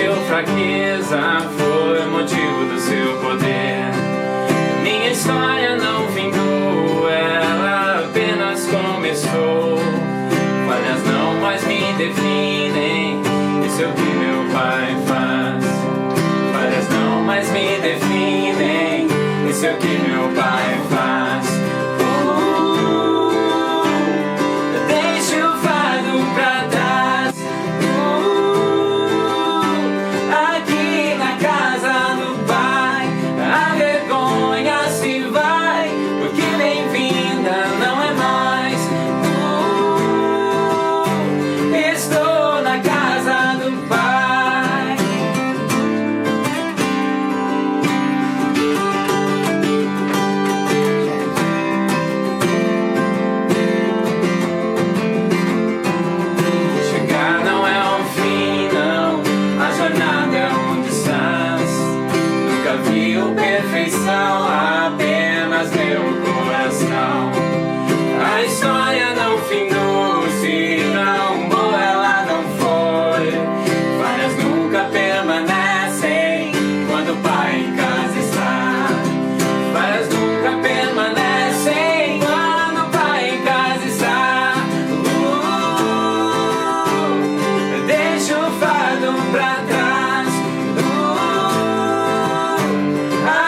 deu fraqueza, foi o motivo do seu poder. Minha história não findou, ela apenas começou. Falhas não mais me definem, isso é o que meu Pai faz. Falhas não mais me definem, isso é o que meu Pai faz. Deixa o fardo pra trás. Aqui na casa do Pai, a vergonha se vai, porque bem-vinda não é mais. Estou na casa do Pai. Chegar não é o fim, não, a jornada é onde estás. Nunca viu perfeição, apenas meu coração. A história não findou, se não boa ela não foi. Falhas nunca permanecem quando o Pai em casa está. Falhas nunca permanecem quando o Pai em casa está. Deixa o fardo pra trás.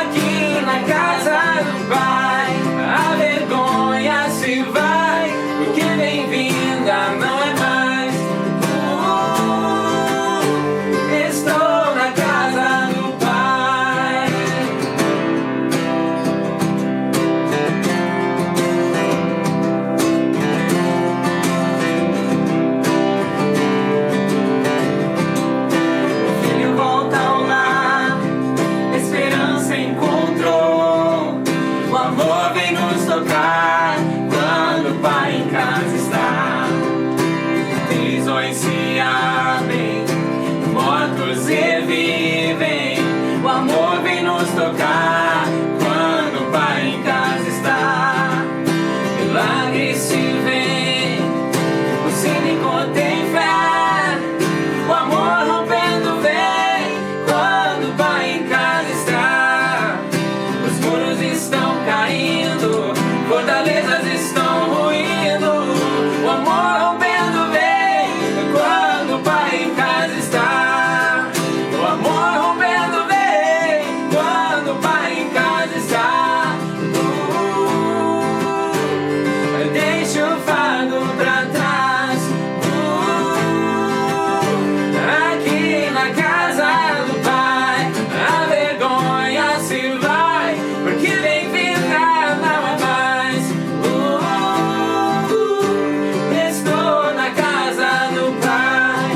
Aqui na casa do Pai, a vergonha se vai, porque bem-vinda não é mais. Estou na casa do Pai. O filho volta ao lar, esperança encontrou. O amor vem nos tocar quando o Pai em casa está. Prisões se abrem, mortos revivem. O amor vem nos tocar quando o Pai em casa está. Milagres se vêm, o cínico tem fé. O amor rompendo vem quando o Pai em casa está. Os muros estão caindo, fortalezas estão ruindo. O amor rompendo vem quando o Pai em casa está. O amor rompendo vem quando o Pai em casa está. Deixa o fardo pra trás. Aqui na casa do Pai, a vergonha se vai, porque bem-vinda não é mais. Estou na casa do Pai.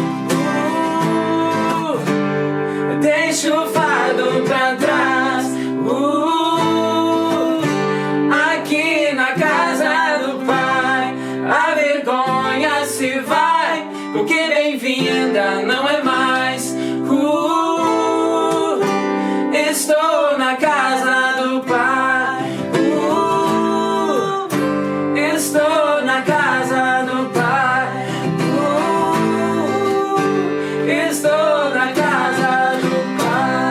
Deixa o fardo pra trás. Aqui na casa do Pai, a vergonha se vai, porque bem-vinda não é mais. Estou na casa do Pai. Estou na casa do Pai. Estou na casa do Pai.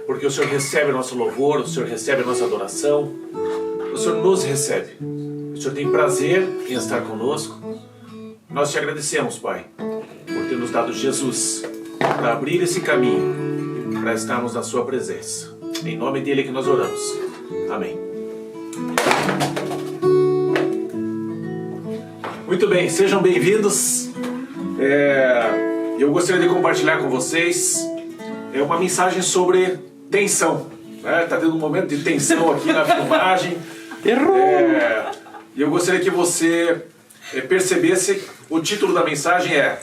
Porque o Senhor recebe o nosso louvor, o Senhor recebe a nossa adoração, o Senhor nos recebe. O Senhor tem prazer em estar conosco. Nós te agradecemos, Pai, por ter nos dado Jesus para abrir esse caminho, para estarmos na sua presença. Em nome dele que nós oramos. Amém. Muito bem, sejam bem-vindos. Eu gostaria de compartilhar com vocês uma mensagem sobre tensão. Está tendo um momento de tensão aqui na filmagem. E eu gostaria que você percebesse, o título da mensagem é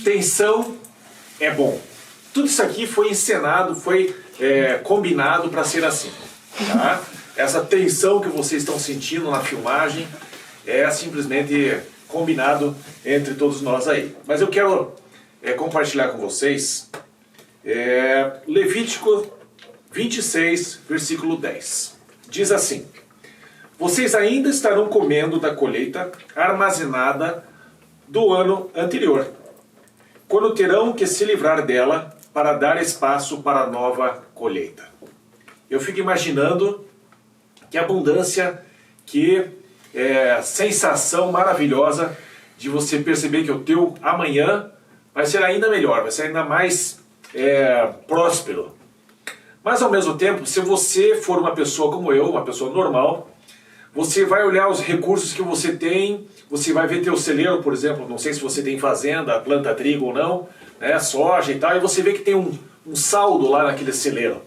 Tensão é Bom. Tudo isso aqui foi encenado, foi combinado para ser assim. Tá? Essa tensão que vocês estão sentindo na filmagem é simplesmente combinado entre todos nós aí. Mas eu quero compartilhar com vocês Levítico 26, versículo 10. Diz assim: vocês ainda estarão comendo da colheita armazenada do ano anterior, quando terão que se livrar dela para dar espaço para a nova colheita. Eu fico imaginando que abundância, que sensação maravilhosa de você perceber que o teu amanhã vai ser ainda melhor, vai ser ainda mais próspero. Mas ao mesmo tempo, se você for uma pessoa como eu, uma pessoa normal, você vai olhar os recursos que você tem, você vai ver teu celeiro, por exemplo, não sei se você tem fazenda, planta trigo ou não, soja e tal, e você vê que tem um saldo lá naquele celeiro.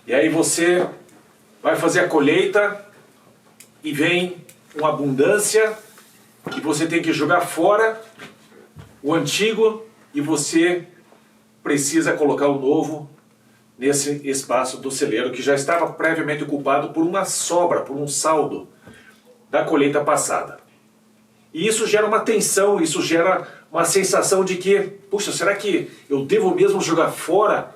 E aí você vai fazer a colheita e vem uma abundância e você tem que jogar fora o antigo e você precisa colocar o novo nesse espaço do celeiro que já estava previamente ocupado por uma sobra, por um saldo da colheita passada. E isso gera uma tensão, isso gera uma sensação de que, puxa, será que eu devo mesmo jogar fora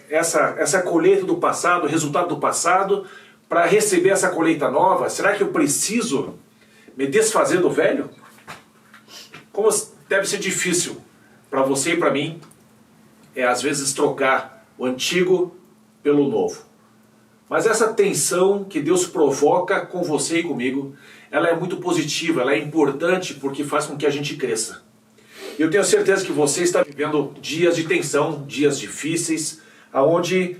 essa colheita do passado, o resultado do passado, para receber essa colheita nova? Será que eu preciso me desfazer do velho? Como deve ser difícil para você e para mim, às vezes trocar o antigo pelo novo. Mas essa tensão que Deus provoca com você e comigo, ela é muito positiva, ela é importante porque faz com que a gente cresça. Eu tenho certeza que você está vivendo dias de tensão, dias difíceis, onde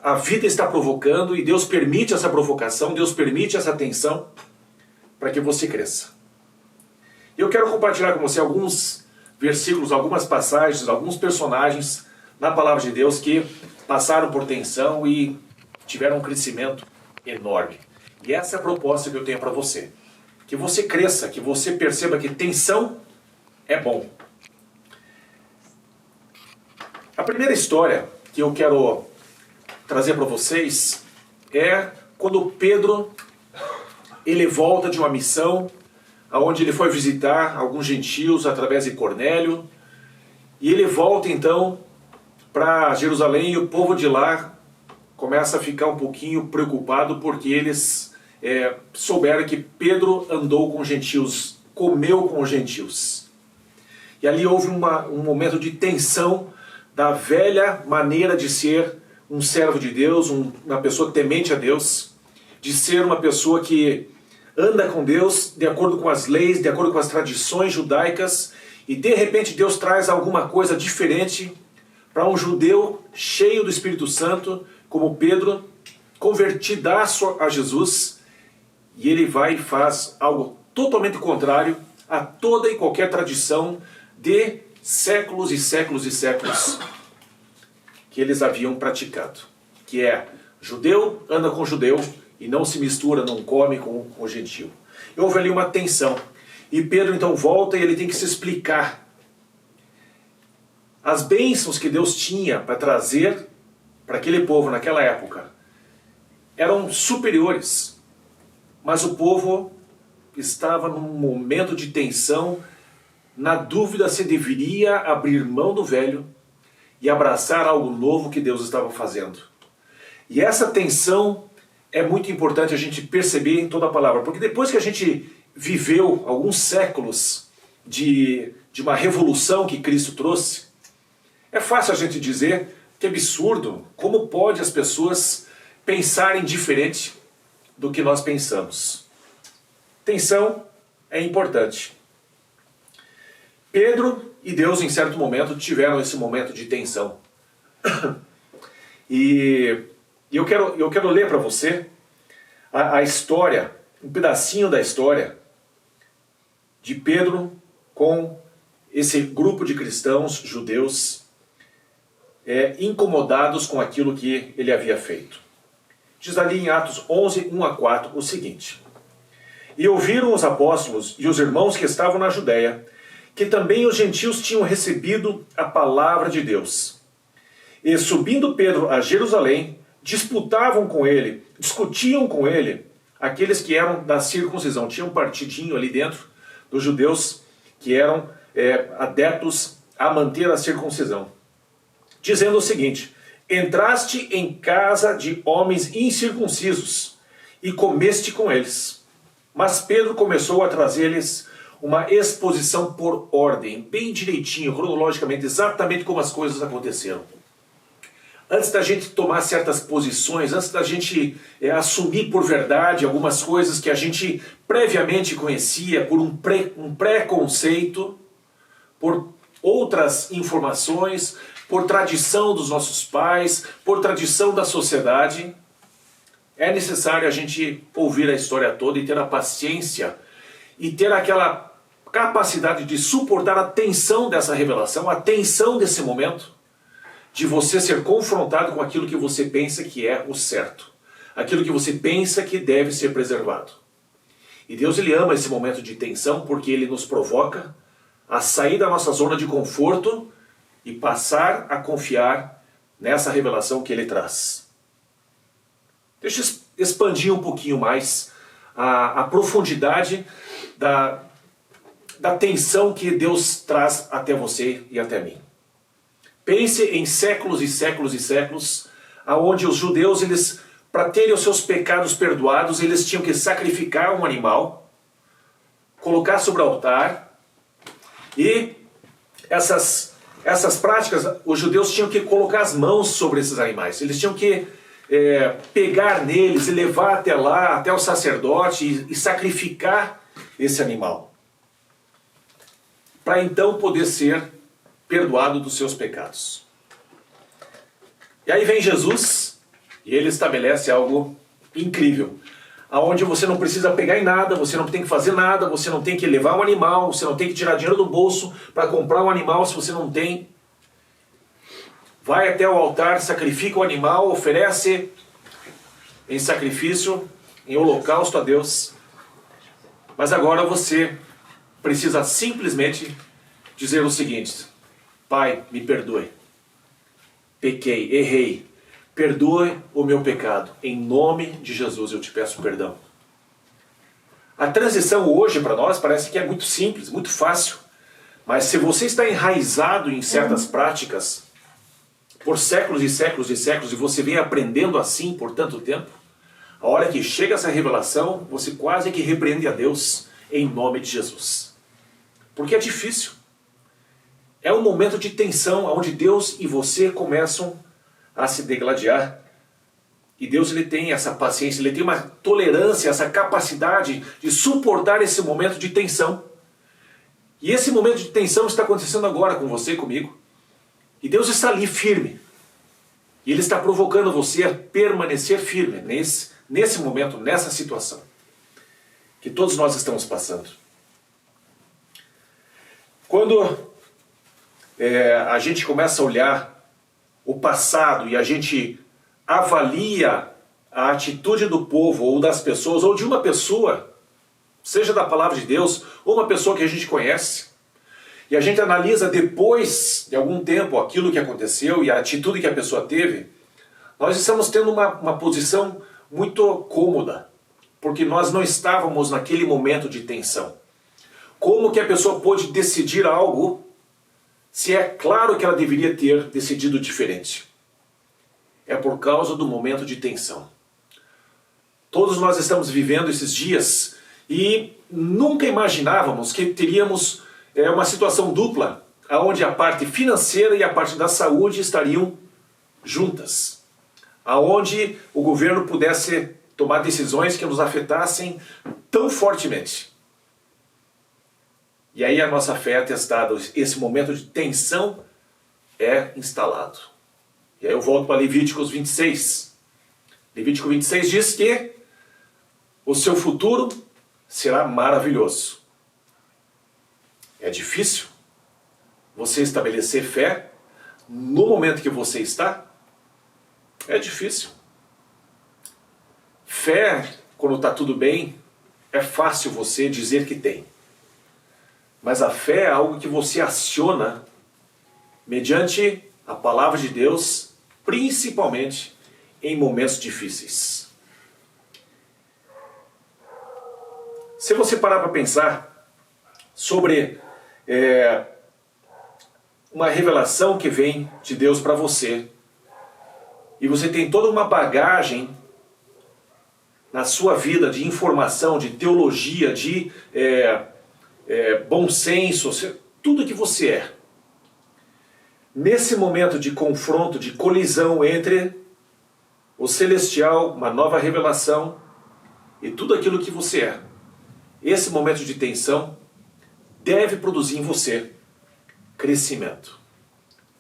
a vida está provocando e Deus permite essa provocação, Deus permite essa tensão para que você cresça. Eu quero compartilhar com você alguns versículos, algumas passagens, alguns personagens na palavra de Deus que passaram por tensão e tiveram um crescimento enorme. E essa é a proposta que eu tenho para você. Que você cresça, que você perceba que tensão é bom. A primeira história que eu quero trazer para vocês é quando Pedro ele volta de uma missão onde ele foi visitar alguns gentios através de Cornélio, e ele volta então para Jerusalém e o povo de lá começa a ficar um pouquinho preocupado porque eles souberam que Pedro andou com os gentios, comeu com os gentios. E ali houve um momento de tensão da velha maneira de ser um servo de Deus, uma pessoa temente a Deus, de ser uma pessoa que anda com Deus de acordo com as leis, de acordo com as tradições judaicas, e de repente Deus traz alguma coisa diferente para um judeu cheio do Espírito Santo, como Pedro, convertidaço a Jesus, e ele vai e faz algo totalmente contrário a toda e qualquer tradição de séculos e séculos e séculos que eles haviam praticado. Que é, judeu anda com judeu e não se mistura, não come com o gentio. E houve ali uma tensão. E Pedro então volta e ele tem que se explicar. As bênçãos que Deus tinha para trazer para aquele povo naquela época eram superiores. Mas o povo estava num momento de tensão, na dúvida se deveria abrir mão do velho e abraçar algo novo que Deus estava fazendo. E essa tensão é muito importante a gente perceber em toda a palavra, porque depois que a gente viveu alguns séculos de uma revolução que Cristo trouxe, é fácil a gente dizer que é absurdo, como pode as pessoas pensarem diferente do que nós pensamos. Tensão é importante. Pedro e Deus, em certo momento, tiveram esse momento de tensão. E eu quero ler para você a história, um pedacinho da história de Pedro com esse grupo de cristãos judeus incomodados com aquilo que ele havia feito. Diz ali em Atos 11, 1 a 4 o seguinte: E ouviram os apóstolos e os irmãos que estavam na Judéia que também os gentios tinham recebido a palavra de Deus. E subindo Pedro a Jerusalém, disputavam com ele, discutiam com ele, aqueles que eram da circuncisão. Tinha um partidinho ali dentro dos judeus que eram adeptos a manter a circuncisão. Dizendo o seguinte: entraste em casa de homens incircuncisos e comeste com eles. Mas Pedro começou a trazer-lhes uma exposição por ordem, bem direitinho, cronologicamente, exatamente como as coisas aconteceram. Antes da gente tomar certas posições, antes da gente assumir por verdade algumas coisas que a gente previamente conhecia por um preconceito, por outras informações, por tradição dos nossos pais, por tradição da sociedade, é necessário a gente ouvir a história toda e ter a paciência e ter aquela capacidade de suportar a tensão dessa revelação, a tensão desse momento, de você ser confrontado com aquilo que você pensa que é o certo, aquilo que você pensa que deve ser preservado. E Deus, ele ama esse momento de tensão porque ele nos provoca a sair da nossa zona de conforto e passar a confiar nessa revelação que ele traz. Deixa eu expandir um pouquinho mais a profundidade da tensão que Deus traz até você e até mim. Pense em séculos e séculos e séculos, aonde os judeus, eles, para terem os seus pecados perdoados, eles tinham que sacrificar um animal, colocar sobre o altar, e essas práticas, os judeus tinham que colocar as mãos sobre esses animais, eles tinham que pegar neles e levar até lá, até o sacerdote, e sacrificar esse animal, para então poder ser perdoado dos seus pecados. E aí vem Jesus, e ele estabelece algo incrível, aonde você não precisa pegar em nada, você não tem que fazer nada, você não tem que levar um animal, você não tem que tirar dinheiro do bolso para comprar um animal se você não tem. Vai até o altar, sacrifica o animal, oferece em sacrifício, em holocausto a Deus. Mas agora você precisa simplesmente dizer o seguinte: Pai, me perdoe. Pequei, errei. Perdoe o meu pecado. Em nome de Jesus eu te peço perdão. A transição hoje para nós parece que é muito simples, muito fácil. Mas se você está enraizado em certas práticas por séculos e séculos e séculos, e você vem aprendendo assim por tanto tempo, a hora que chega essa revelação, você quase que repreende a Deus em nome de Jesus. Porque é difícil. É um momento de tensão, onde Deus e você começam a se degladiar. E Deus, ele tem essa paciência, ele tem uma tolerância, essa capacidade de suportar esse momento de tensão. E esse momento de tensão está acontecendo agora com você e comigo. E Deus está ali firme. E Ele está provocando você a permanecer firme nesse momento, nessa situação que todos nós estamos passando. Quando a gente começa a olhar o passado e a gente avalia a atitude do povo ou das pessoas, ou de uma pessoa, seja da palavra de Deus, ou uma pessoa que a gente conhece, e a gente analisa depois de algum tempo aquilo que aconteceu e a atitude que a pessoa teve, nós estamos tendo uma posição muito cômoda, porque nós não estávamos naquele momento de tensão. Como que a pessoa pôde decidir algo se é claro que ela deveria ter decidido diferente? É por causa do momento de tensão. Todos nós estamos vivendo esses dias e nunca imaginávamos que teríamos uma situação dupla, onde a parte financeira e a parte da saúde estariam juntas. Onde o governo pudesse tomar decisões que nos afetassem tão fortemente. E aí a nossa fé é testada, esse momento de tensão é instalado. E aí eu volto para Levíticos 26. Levítico 26 diz que o seu futuro será maravilhoso. É difícil você estabelecer fé no momento que você está? É difícil. Fé, quando está tudo bem, é fácil você dizer que tem. Mas a fé é algo que você aciona mediante a palavra de Deus, principalmente em momentos difíceis. Se você parar para pensar sobre uma revelação que vem de Deus para você, e você tem toda uma bagagem na sua vida de informação, de teologia, de bom senso, tudo que você é. Nesse momento de confronto, de colisão entre o celestial, uma nova revelação, e tudo aquilo que você é, esse momento de tensão deve produzir em você crescimento.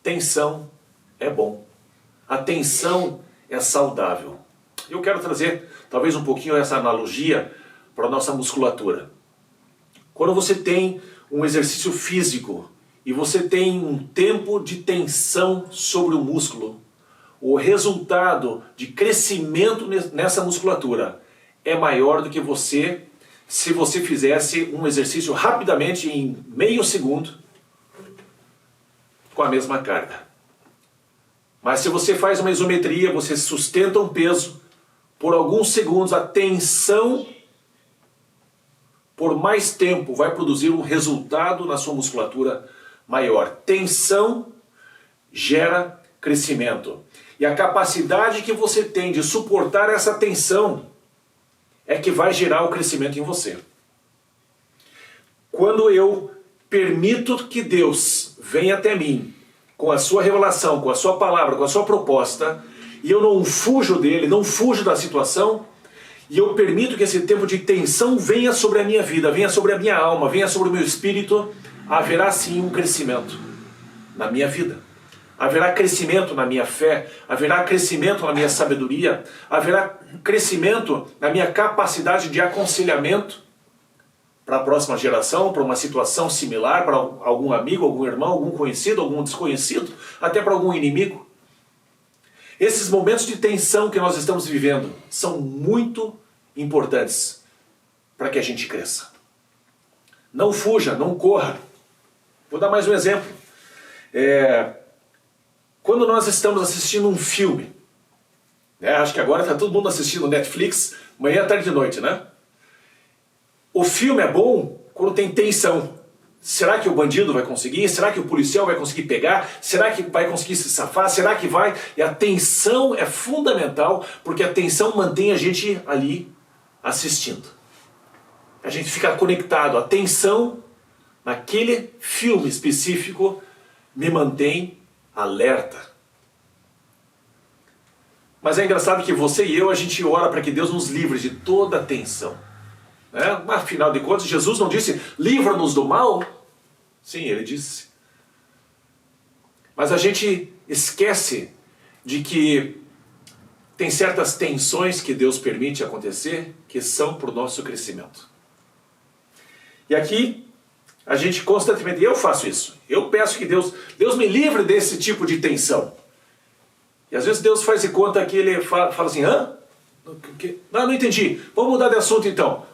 Tensão é bom. A tensão é saudável. Eu quero trazer talvez um pouquinho essa analogia para a nossa musculatura. Quando você tem um exercício físico e você tem um tempo de tensão sobre o músculo, o resultado de crescimento nessa musculatura é maior do que se você fizesse um exercício rapidamente em meio segundo com a mesma carga. Mas se você faz uma isometria, você sustenta um peso, por alguns segundos a tensão por mais tempo vai produzir um resultado na sua musculatura maior. Tensão gera crescimento. E a capacidade que você tem de suportar essa tensão é que vai gerar o crescimento em você. Quando eu permito que Deus venha até mim com a sua revelação, com a sua palavra, com a sua proposta, e eu não fujo dele, não fujo da situação, e eu permito que esse tempo de tensão venha sobre a minha vida, venha sobre a minha alma, venha sobre o meu espírito, haverá sim um crescimento na minha vida. Haverá crescimento na minha fé, haverá crescimento na minha sabedoria, haverá crescimento na minha capacidade de aconselhamento para a próxima geração, para uma situação similar, para algum amigo, algum irmão, algum conhecido, algum desconhecido, até para algum inimigo. Esses momentos de tensão que nós estamos vivendo são muito importantes para que a gente cresça. Não fuja, não corra. Vou dar mais um exemplo. Quando nós estamos assistindo um filme, acho que agora está todo mundo assistindo Netflix, manhã, tarde e noite, né? O filme é bom quando tem tensão. Será que o bandido vai conseguir? Será que o policial vai conseguir pegar? Será que vai conseguir se safar? Será que vai? E a tensão é fundamental, porque a tensão mantém a gente ali assistindo. A gente fica conectado. A tensão naquele filme específico me mantém alerta. Mas é engraçado que você e eu, a gente ora para que Deus nos livre de toda a tensão. Mas afinal de contas, Jesus não disse, livra-nos do mal? Sim, ele disse. Mas a gente esquece de que tem certas tensões que Deus permite acontecer, que são para o nosso crescimento. E aqui, a gente constantemente, eu faço isso, eu peço que Deus me livre desse tipo de tensão. E às vezes Deus faz de conta que ele fala assim, não entendi, vamos mudar de assunto então.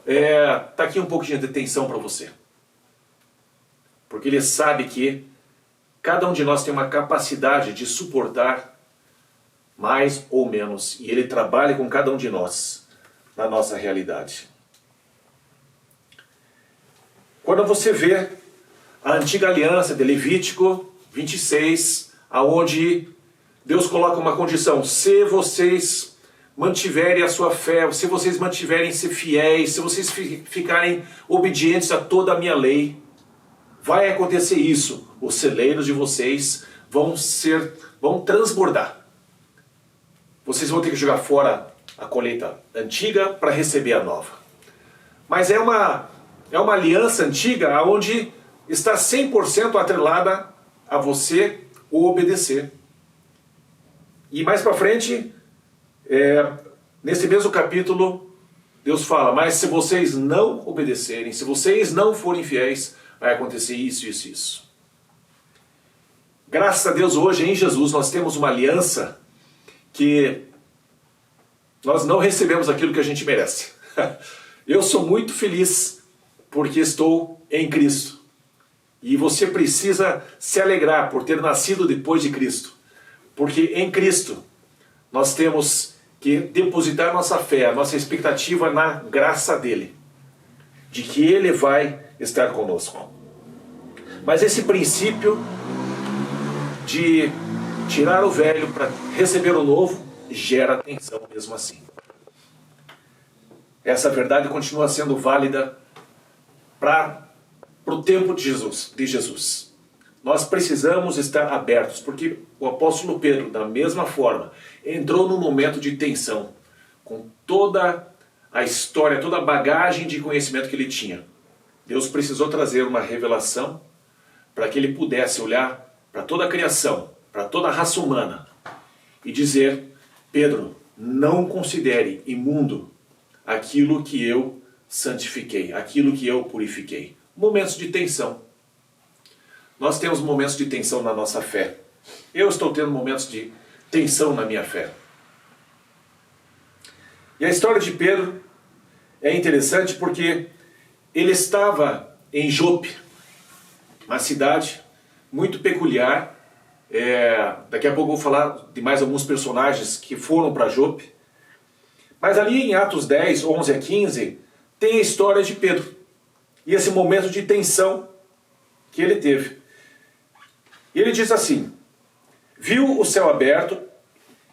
Tá aqui um pouquinho de tensão para você. Porque ele sabe que cada um de nós tem uma capacidade de suportar mais ou menos. E ele trabalha com cada um de nós na nossa realidade. Quando você vê a antiga aliança de Levítico 26, aonde Deus coloca uma condição, se vocês mantiverem a sua fé, se vocês mantiverem-se fiéis, se vocês ficarem obedientes a toda a minha lei, vai acontecer isso, os celeiros de vocês vão transbordar. Vocês vão ter que jogar fora a colheita antiga para receber a nova. Mas é uma aliança antiga onde está 100% atrelada a você o obedecer. E mais para frente, nesse mesmo capítulo, Deus fala, mas se vocês não obedecerem, se vocês não forem fiéis, vai acontecer isso, isso, isso. Graças a Deus hoje em Jesus nós temos uma aliança que nós não recebemos aquilo que a gente merece. Eu sou muito feliz porque estou em Cristo. E você precisa se alegrar por ter nascido depois de Cristo. Porque em Cristo nós temos que depositar nossa fé, nossa expectativa na graça dele. De que ele vai estar conosco. Mas esse princípio de tirar o velho para receber o novo gera tensão mesmo assim. Essa verdade continua sendo válida para o tempo de Jesus. Nós precisamos estar abertos, porque o apóstolo Pedro, da mesma forma, entrou num momento de tensão, com toda a história, toda a bagagem de conhecimento que ele tinha. Deus precisou trazer uma revelação para que ele pudesse olhar para toda a criação, para toda a raça humana e dizer, Pedro, não considere imundo aquilo que eu santifiquei, aquilo que eu purifiquei. Momentos de tensão. Nós temos momentos de tensão na nossa fé. Eu estou tendo momentos de tensão na minha fé. E a história de Pedro é interessante porque ele estava em Jope, uma cidade muito peculiar. Daqui a pouco eu vou falar de mais alguns personagens que foram para Jope. Mas ali em Atos 10, 11 a 15, tem a história de Pedro. E esse momento de tensão que ele teve. E ele diz assim, viu o céu aberto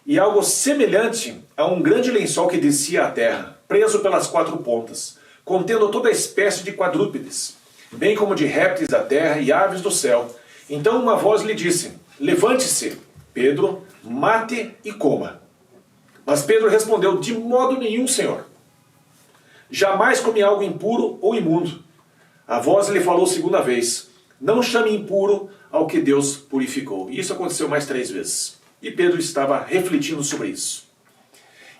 e algo semelhante a um grande lençol que descia à terra, preso pelas 4 pontas, contendo toda espécie de quadrúpedes, bem como de répteis da terra e aves do céu. Então uma voz lhe disse: levante-se, Pedro, mate e coma. Mas Pedro respondeu: de modo nenhum, Senhor. Jamais comi algo impuro ou imundo. A voz lhe falou segunda vez: não chame impuro ao que Deus purificou. E isso aconteceu mais 3 vezes. E Pedro estava refletindo sobre isso.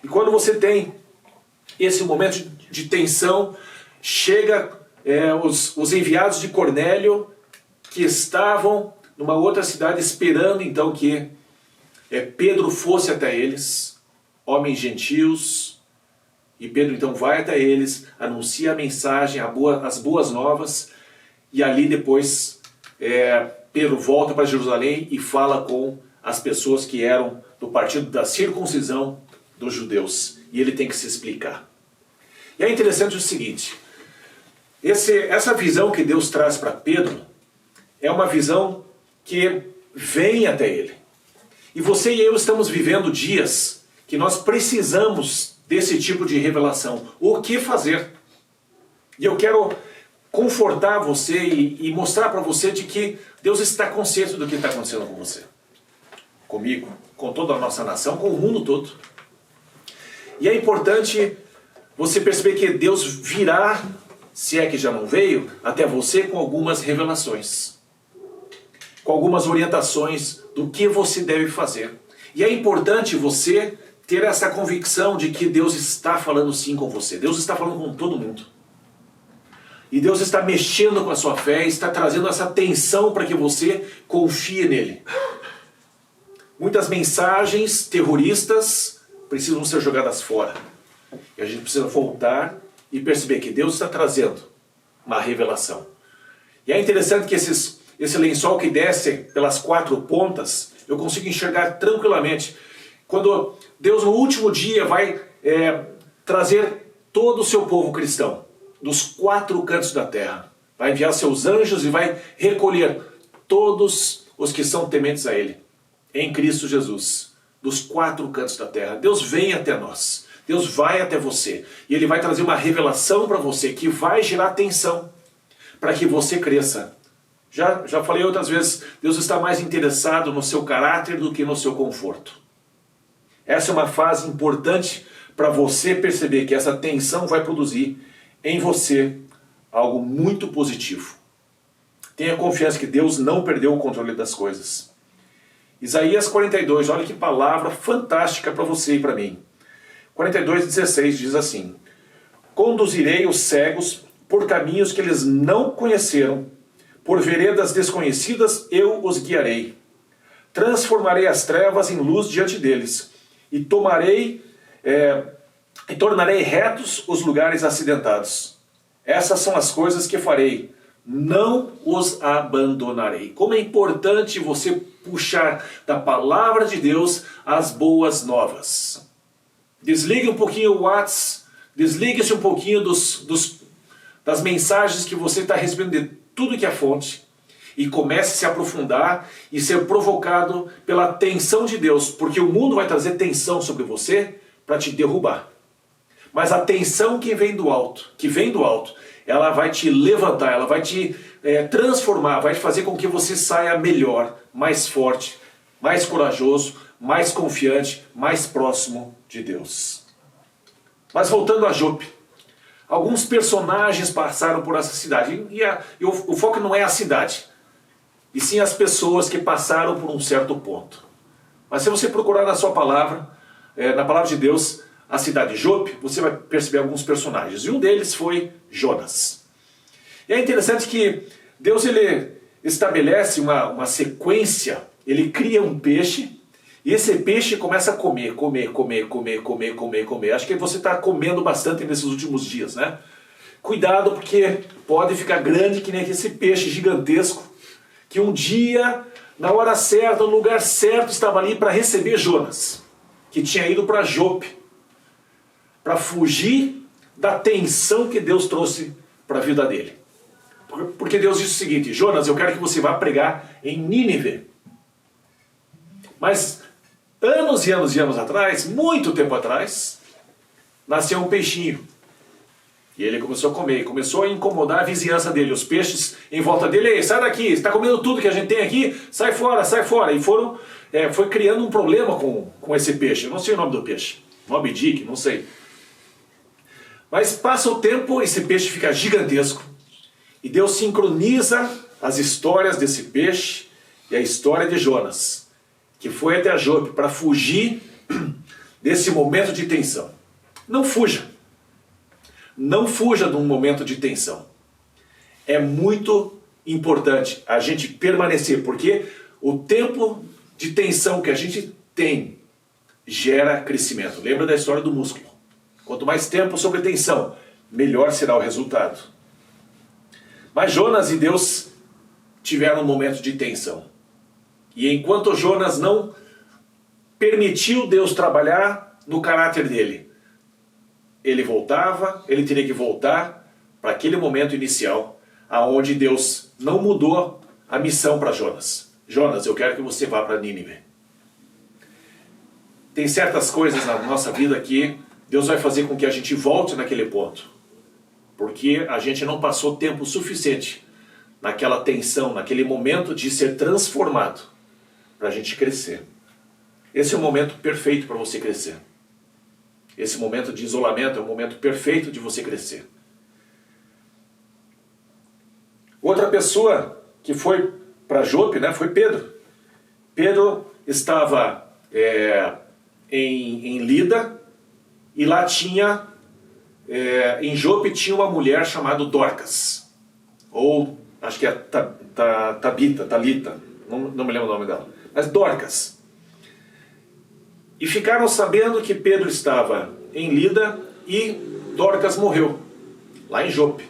E quando você tem esse momento de tensão, chega os enviados de Cornélio, que estavam numa outra cidade esperando então que Pedro fosse até eles, homens gentios, e Pedro então vai até eles, anuncia a mensagem, as boas novas, e ali depois Pedro volta para Jerusalém e fala com as pessoas que eram do partido da circuncisão dos judeus, e ele tem que se explicar. E é interessante o seguinte, essa visão que Deus traz para Pedro é uma visão que vem até ele. E você e eu estamos vivendo dias que nós precisamos desse tipo de revelação. O que fazer? E eu quero confortar você e mostrar para você de que Deus está consciente do que está acontecendo com você. Comigo, com toda a nossa nação, com o mundo todo. E é importante você perceber que Deus virá, se é que já não veio, até você com algumas revelações, com algumas orientações do que você deve fazer. E é importante você ter essa convicção de que Deus está falando sim com você. Deus está falando com todo mundo. E Deus está mexendo com a sua fé, está trazendo essa tensão para que você confie nele. Muitas mensagens terroristas precisam ser jogadas fora. E a gente precisa voltar e perceber que Deus está trazendo uma revelação. E é interessante que esse lençol que desce pelas 4 pontas, eu consigo enxergar tranquilamente. Quando Deus no último dia vai trazer todo o seu povo cristão, dos 4 cantos da terra. Vai enviar seus anjos e vai recolher todos os que são tementes a Ele, em Cristo Jesus, dos 4 cantos da terra. Deus vem até nós, Deus vai até você, e Ele vai trazer uma revelação para você que vai gerar atenção, para que você cresça. Já falei outras vezes, Deus está mais interessado no seu caráter do que no seu conforto. Essa é uma fase importante para você perceber que essa tensão vai produzir em você algo muito positivo. Tenha confiança que Deus não perdeu o controle das coisas. Isaías 42, olha que palavra fantástica para você e para mim. 42:16 diz assim: conduzirei os cegos por caminhos que eles não conheceram, por veredas desconhecidas eu os guiarei. Transformarei as trevas em luz diante deles, e tornarei retos os lugares acidentados. Essas são as coisas que farei, não os abandonarei. Como é importante você puxar da palavra de Deus as boas novas. Desligue um pouquinho o WhatsApp, desligue-se um pouquinho das mensagens que você está recebendo de tudo que é fonte, e comece a se aprofundar e ser provocado pela tensão de Deus, porque o mundo vai trazer tensão sobre você para te derrubar. Mas a tensão que vem do alto, ela vai te levantar, ela vai te transformar, vai fazer com que você saia melhor, mais forte, mais corajoso, mais confiante, mais próximo de Deus. Mas voltando a Jope, alguns personagens passaram por essa cidade, e o foco não é a cidade, e sim as pessoas que passaram por um certo ponto. Mas se você procurar na sua palavra, na palavra de Deus, a cidade de Jope, você vai perceber alguns personagens. E um deles foi Jonas. E é interessante que Deus ele estabelece uma sequência, ele cria um peixe, e esse peixe começa a comer. Acho que você está comendo bastante nesses últimos dias, né? Cuidado, porque pode ficar grande que nem esse peixe gigantesco, que um dia, na hora certa, no lugar certo, estava ali para receber Jonas, que tinha ido para Jope, para fugir da tensão que Deus trouxe para a vida dele. Porque Deus disse o seguinte: Jonas, eu quero que você vá pregar em Nínive. Mas anos e anos e anos atrás, muito tempo atrás, nasceu um peixinho. E ele começou a comer, começou a incomodar a vizinhança dele, os peixes em volta dele. Ei, sai daqui, você está comendo tudo que a gente tem aqui, sai fora, sai fora. E foi criando um problema com esse peixe. Eu não sei o nome do peixe, Moby Dick, não sei. Mas passa o tempo, esse peixe fica gigantesco. E Deus sincroniza as histórias desse peixe e a história de Jonas, que foi até Jope para fugir desse momento de tensão. Não fuja. Não fuja de um momento de tensão. É muito importante a gente permanecer, porque o tempo de tensão que a gente tem gera crescimento. Lembra da história do músculo. Quanto mais tempo sob tensão, melhor será o resultado. Mas Jonas e Deus tiveram um momento de tensão. E enquanto Jonas não permitiu Deus trabalhar no caráter dele, ele teria que voltar para aquele momento inicial, aonde Deus não mudou a missão para Jonas. Jonas, eu quero que você vá para Nínive. Tem certas coisas na nossa vida que Deus vai fazer com que a gente volte naquele ponto, porque a gente não passou tempo suficiente naquela tensão, naquele momento de ser transformado, para a gente crescer. Esse é o momento perfeito para você crescer. Esse momento de isolamento é o momento perfeito de você crescer. Outra pessoa que foi para Jope, né, foi Pedro. Pedro estava em Lida, e lá tinha, em Jope tinha uma mulher chamada Dorcas, ou acho que é Talita, não me lembro o nome dela, mas Dorcas. E ficaram sabendo que Pedro estava em Lida e Dorcas morreu, lá em Jope.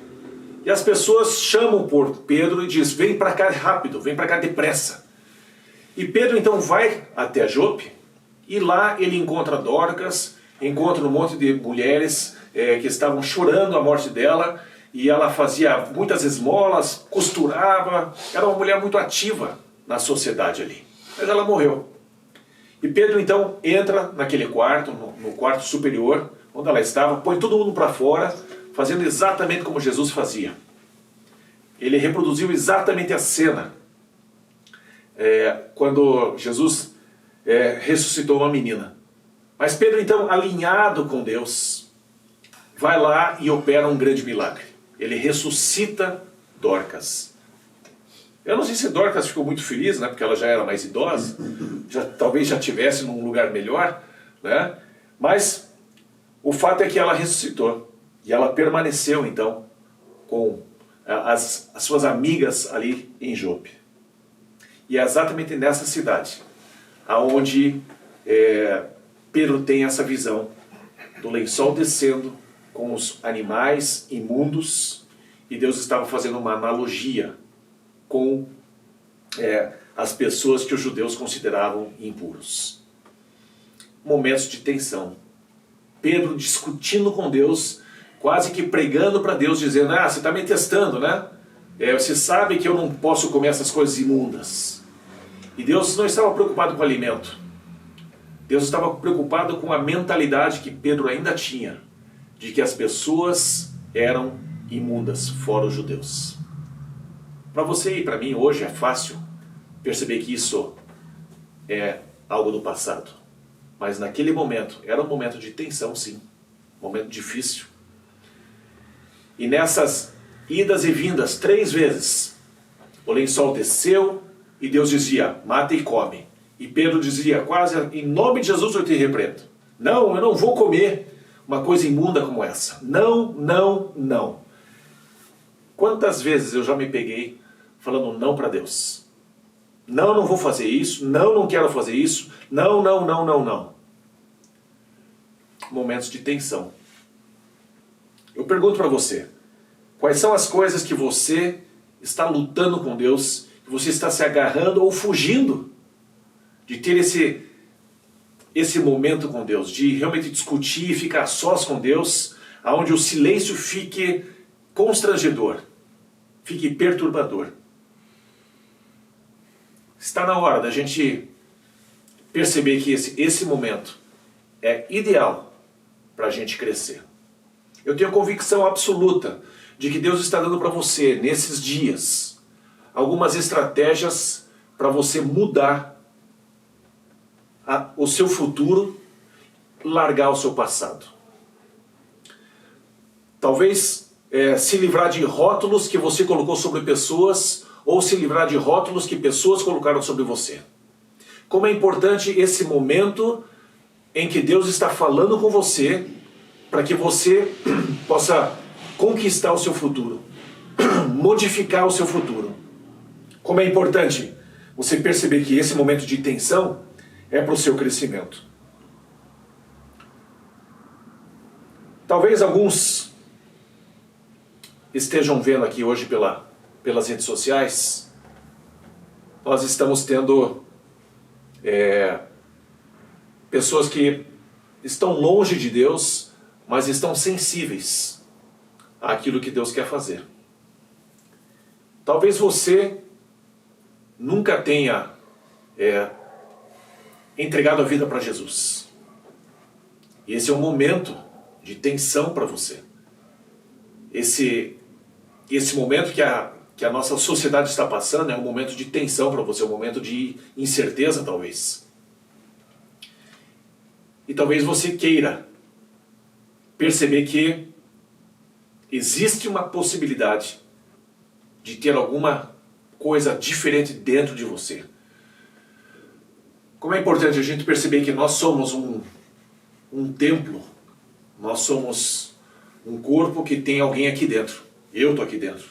E as pessoas chamam por Pedro e dizem, vem para cá rápido, vem para cá depressa. E Pedro então vai até Jope, e lá ele encontra Dorcas, encontra um monte de mulheres que estavam chorando a morte dela, e ela fazia muitas esmolas, costurava, era uma mulher muito ativa na sociedade ali. Mas ela morreu. E Pedro então entra naquele quarto, no quarto superior, onde ela estava, põe todo mundo para fora, fazendo exatamente como Jesus fazia. Ele reproduziu exatamente a cena quando Jesus ressuscitou uma menina. Mas Pedro então, alinhado com Deus, vai lá e opera um grande milagre. Ele ressuscita Dorcas. Eu não sei se Dorcas ficou muito feliz, né, porque ela já era mais idosa, talvez já estivesse num lugar melhor, né? Mas o fato é que ela ressuscitou. E ela permaneceu então com as suas amigas ali em Jope. E é exatamente nessa cidade aonde Pedro tem essa visão do lençol descendo com os animais imundos, e Deus estava fazendo uma analogia com as pessoas que os judeus consideravam impuros. Momentos de tensão. Pedro discutindo com Deus, quase que pregando para Deus, dizendo, você está me testando, né? Você sabe que eu não posso comer essas coisas imundas. E Deus não estava preocupado com o alimento. Deus estava preocupado com a mentalidade que Pedro ainda tinha, de que as pessoas eram imundas, fora os judeus. Para você e para mim hoje é fácil perceber que isso é algo do passado. Mas naquele momento, era um momento de tensão, sim. Um momento difícil. E nessas idas e vindas, 3 vezes, o lençol desceu e Deus dizia, mata e come. E Pedro dizia, quase, em nome de Jesus eu te repreendo. Não, eu não vou comer uma coisa imunda como essa. Não, não, não. Quantas vezes eu já me peguei falando não para Deus? Não, não vou fazer isso. Não, não quero fazer isso. Não, não, não, não, não. Momentos de tensão. Eu pergunto para você, quais são as coisas que você está lutando com Deus, que você está se agarrando ou fugindo de ter esse momento com Deus, de realmente discutir e ficar sós com Deus, onde o silêncio fique constrangedor, fique perturbador. Está na hora da gente perceber que esse momento é ideal para a gente crescer. Eu tenho convicção absoluta de que Deus está dando para você, nesses dias, algumas estratégias para você mudar o seu futuro, largar o seu passado. Talvez se livrar de rótulos que você colocou sobre pessoas, ou se livrar de rótulos que pessoas colocaram sobre você. Como é importante esse momento em que Deus está falando com você, para que você possa conquistar o seu futuro, modificar o seu futuro. Como é importante você perceber que esse momento de tensão é para o seu crescimento. Talvez alguns estejam vendo aqui hoje pelas redes sociais, nós estamos tendo pessoas que estão longe de Deus, mas estão sensíveis àquilo que Deus quer fazer. Talvez você nunca tenha entregado a vida para Jesus. E esse é um momento de tensão para você. Esse momento que a nossa sociedade está passando é um momento de tensão para você, um momento de incerteza talvez. E talvez você queira perceber que existe uma possibilidade de ter alguma coisa diferente dentro de você. Como é importante a gente perceber que nós somos um templo, nós somos um corpo que tem alguém aqui dentro. Eu estou aqui dentro.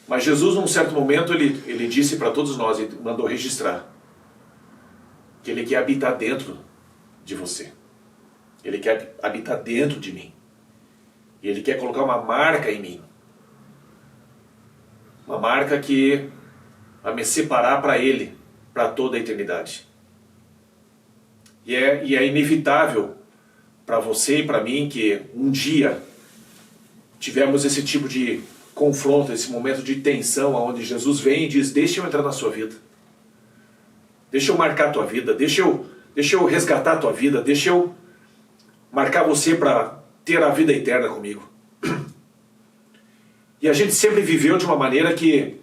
Mas Jesus, num certo momento, ele disse para todos nós, e mandou registrar, que Ele quer habitar dentro de você. Ele quer habitar dentro de mim. E Ele quer colocar uma marca em mim. Uma marca que vai me separar para Ele, para toda a eternidade. E é inevitável para você e para mim que um dia tivemos esse tipo de confronto, esse momento de tensão, onde Jesus vem e diz: deixa eu entrar na sua vida. Deixa eu marcar a tua vida, deixa eu resgatar a tua vida, deixa eu marcar você para ter a vida eterna comigo. E a gente sempre viveu de uma maneira que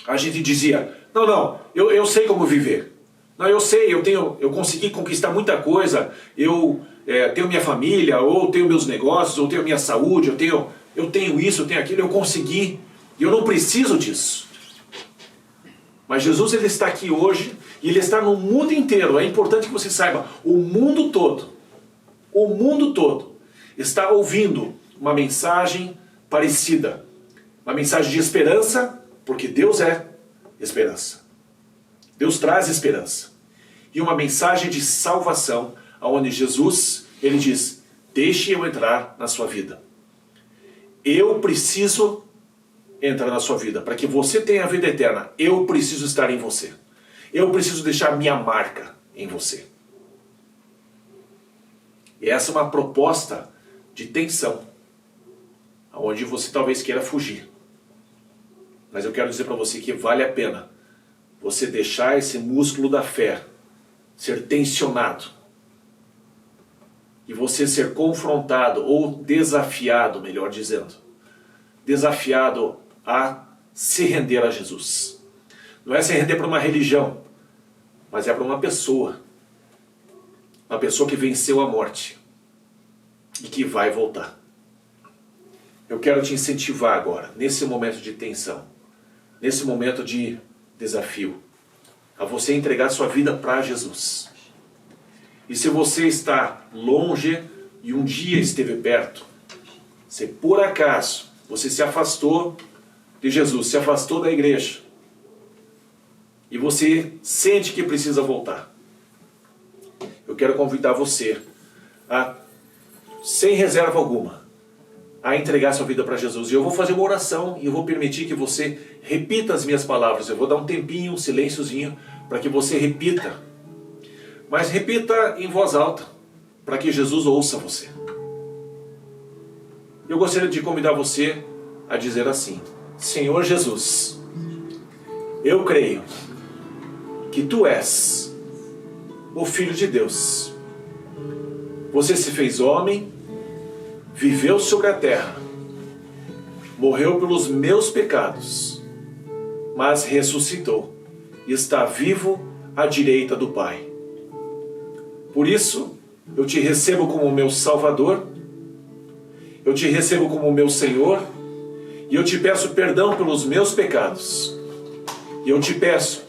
a gente dizia: não, eu sei como viver. Não, eu sei, eu consegui conquistar muita coisa, eu tenho minha família, ou tenho meus negócios, ou tenho minha saúde, eu tenho isso, eu tenho aquilo, eu consegui, e eu não preciso disso. Mas Jesus, Ele está aqui hoje, e Ele está no mundo inteiro. É importante que você saiba, o mundo todo está ouvindo uma mensagem parecida. Uma mensagem de esperança, porque Deus é esperança. Deus traz esperança. E uma mensagem de salvação, onde Jesus, Ele diz: deixe eu entrar na sua vida. Eu preciso entrar na sua vida. Para que você tenha a vida eterna, eu preciso estar em você. Eu preciso deixar minha marca em você. E essa é uma proposta de tensão, onde você talvez queira fugir. Mas eu quero dizer para você que vale a pena você deixar esse músculo da fé ser tensionado. E você ser confrontado, ou desafiado, melhor dizendo. Desafiado a se render a Jesus. Não é se render para uma religião, mas é para uma pessoa. Uma pessoa que venceu a morte e que vai voltar. Eu quero te incentivar agora, nesse momento de tensão, nesse momento de desafio, a você entregar sua vida para Jesus. E se você está longe e um dia esteve perto, se por acaso você se afastou de Jesus, se afastou da igreja, e você sente que precisa voltar, eu quero convidar você a, sem reserva alguma, a entregar sua vida para Jesus. E eu vou fazer uma oração e eu vou permitir que você repita as minhas palavras. Eu vou dar um tempinho, um silênciozinho, para que você repita. Mas repita em voz alta, para que Jesus ouça você. Eu gostaria de convidar você a dizer assim: Senhor Jesus, eu creio que Tu és o Filho de Deus. Você se fez homem, viveu sobre a terra, morreu pelos meus pecados, mas ressuscitou e está vivo à direita do Pai. Por isso, eu te recebo como meu Salvador, eu te recebo como meu Senhor, e eu te peço perdão pelos meus pecados. E eu te peço,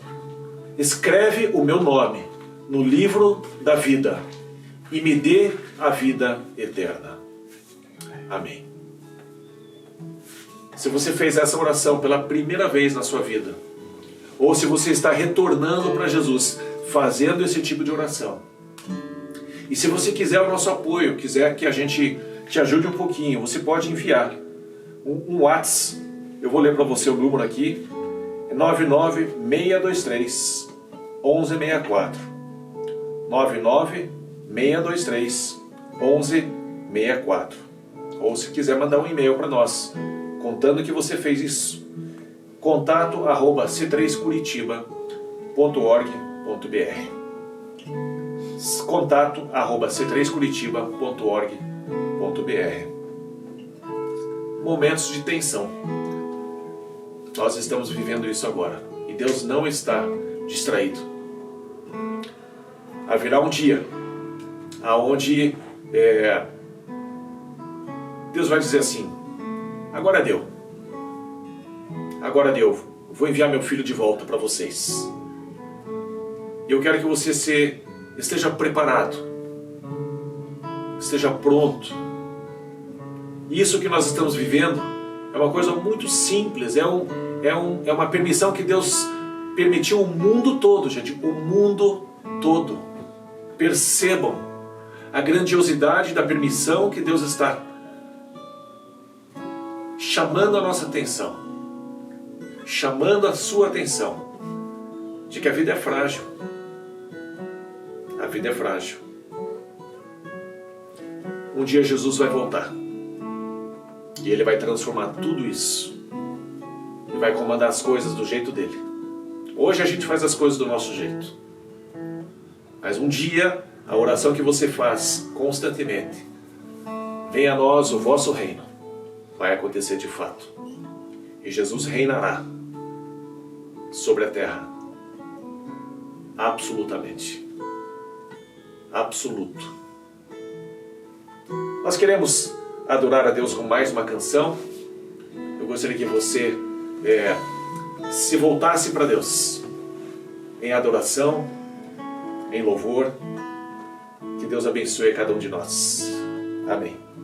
escreve o meu nome no livro da vida e me dê a vida eterna. Amém. Se você fez essa oração pela primeira vez na sua vida, ou se você está retornando para Jesus, fazendo esse tipo de oração, e se você quiser o nosso apoio, quiser que a gente te ajude um pouquinho, você pode enviar um WhatsApp. Eu vou ler para você o número aqui, é 99623 1164. 99623 1164. Ou se quiser mandar um e-mail para nós, contando que você fez isso, contato@c3curitiba.org.br. contato@c3curitiba.org.br. Momentos de tensão. Nós estamos vivendo isso agora. E Deus não está distraído. Haverá um dia onde Deus vai dizer assim: agora deu. Agora deu. Vou enviar meu filho de volta para vocês. E eu quero que você esteja preparado. Esteja pronto. Isso que nós estamos vivendo é uma coisa muito simples, é uma permissão que Deus permitiu o mundo todo, gente, o mundo todo. Percebam a grandiosidade da permissão que Deus está chamando a nossa atenção, chamando a sua atenção, de que a vida é frágil. A vida é frágil. Um dia Jesus vai voltar. E Ele vai transformar tudo isso. E vai comandar as coisas do jeito dele. Hoje a gente faz as coisas do nosso jeito. Mas um dia, a oração que você faz constantemente, venha a nós o vosso reino, vai acontecer de fato. E Jesus reinará sobre a terra. Absolutamente. Absoluto. Nós queremos adorar a Deus com mais uma canção. Eu gostaria que você se voltasse para Deus em adoração, em louvor. Que Deus abençoe cada um de nós. Amém.